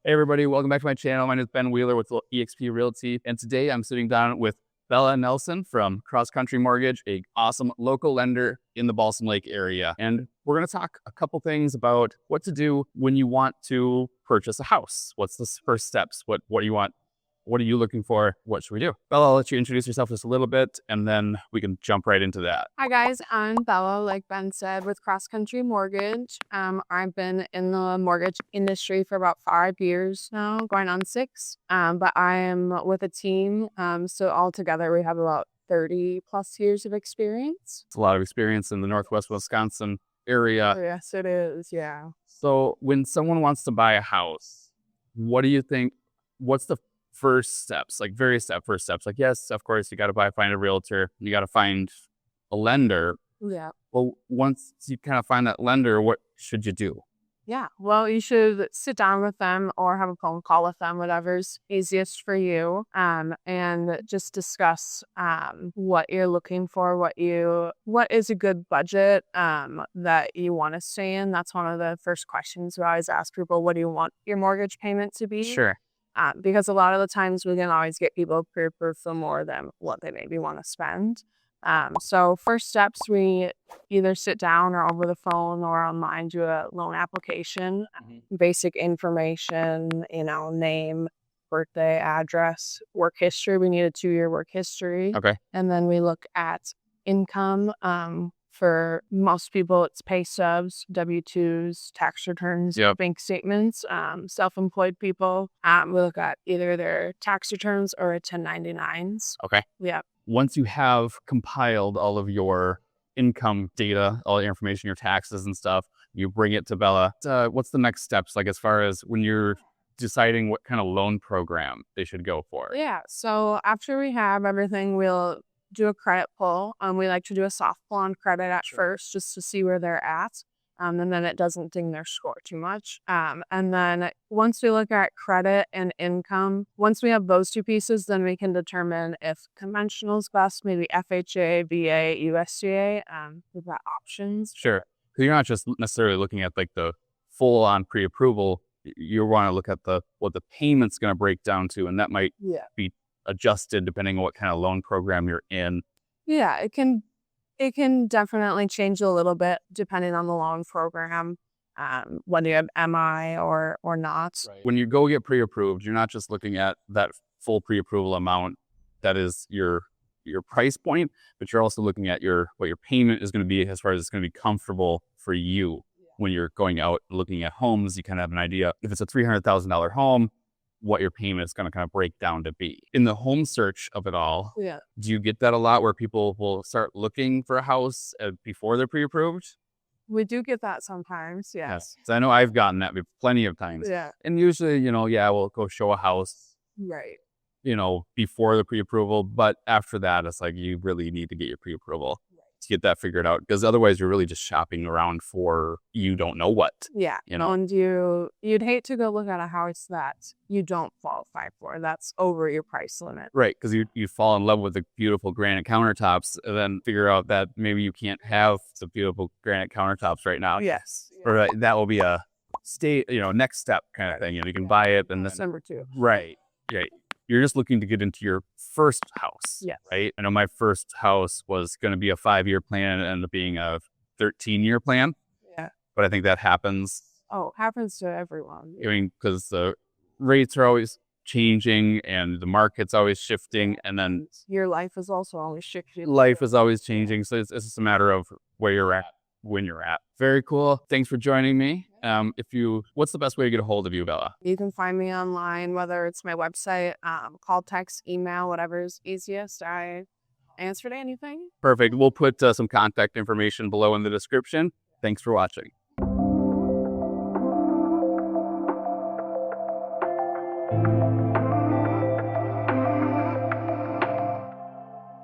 Hey everybody, welcome back to my channel. My name is Ben Wheeler with eXp Realty, and today I'm sitting down with Bella Nelson from CrossCountry Mortgage, a awesome local lender in the Balsam Lake area. And we're going to talk a couple things about what to do when you want to purchase a house. What's the first steps? What do you want? What are you looking for? What should we do? Bella, I'll let you introduce yourself just a little bit, and then we can jump right into that. Hi guys, I'm Bella, like Ben said, with CrossCountry Mortgage. I've been in the mortgage industry for about 5 years now, going on 6. But I am with a team, so altogether we have about 30 plus years of experience. It's a lot of experience in the Northwest Wisconsin area. Oh, yes, it is, yeah. So when someone wants to buy a house, what do you think? What's the first steps? Like first steps. Like, yes, of course, you got to find a realtor. You got to find a lender. Yeah. Well, once you kind of find that lender, what should you do? Yeah, well, you should sit down with them or have a phone call with them, whatever's easiest for you, and just discuss what you're looking for, what is a good budget that you want to stay in. That's one of the first questions we always ask people. What do you want your mortgage payment to be? Sure. Because a lot of the times we can always get people pre-approved for more than what they maybe want to spend. So first steps, we either sit down or over the phone or online, do a loan application, basic information, name, birthday, address, work history. We need a 2-year work history. Okay. And then we look at income. For most people, it's pay stubs, W-2s, tax returns, bank statements. Self-employed people, we look at either their tax returns or a 1099s. Okay. Yeah. Once you have compiled all of your income data, all your information, your taxes and stuff, you bring it to Bella. What's the next steps, like as far as when you're deciding what kind of loan program they should go for? Yeah. So after we have everything, we'll do a credit pull. We like to do a soft pull on credit at first, just to see where they're at. And then it doesn't ding their score too much. And then once we look at credit and income, once we have those two pieces, then we can determine if conventional is best, maybe FHA, VA, USDA. We've got options. Sure. So you're not just necessarily looking at like the full on pre-approval. You want to look at what the payment's going to break down to, and that might be adjusted depending on what kind of loan program you're in. Yeah, it can definitely change a little bit depending on the loan program, whether you have MI or not. Right. When you go get pre-approved, you're not just looking at that full pre-approval amount that is your price point, but you're also looking at what your payment is going to be as far as it's going to be comfortable for you. When you're going out looking at homes, you kind of have an idea. If it's a $300,000 home, what your payment is going to kind of break down to be. In the home search of it all, do you get that a lot where people will start looking for a house before they're pre-approved? We do get that sometimes, yes. So I know I've gotten that plenty of times. Yeah. And usually, we'll go show a house, right, before the pre-approval. But after that, it's like you really need to get your pre-approval to get that figured out, because otherwise you're really just shopping around for you don't know what. Yeah. And you'd hate to go look at a house that you don't qualify for. That's over your price limit. Right. Because you fall in love with the beautiful granite countertops and then figure out that maybe you can't have the beautiful granite countertops right now. Yes. Or that will be a next step kind of thing. You can buy it and then number 2. Right. Right. You're just looking to get into your first house. Yes. Right. I know my first house was going to be a 5-year plan and ended up being a 13-year plan. Yeah. But I think that happens. Oh, happens to everyone. I mean, because the rates are always changing and the market's always shifting, and then your life is also always shifting. Life is always changing. So it's just a matter of where you're at, when you're at. Very cool. Thanks for joining me. What's the best way to get a hold of you, Bella? You can find me online, whether it's my website, call, text, email, whatever's easiest. I answer to anything. Perfect. We'll put some contact information below in the description. Thanks for watching.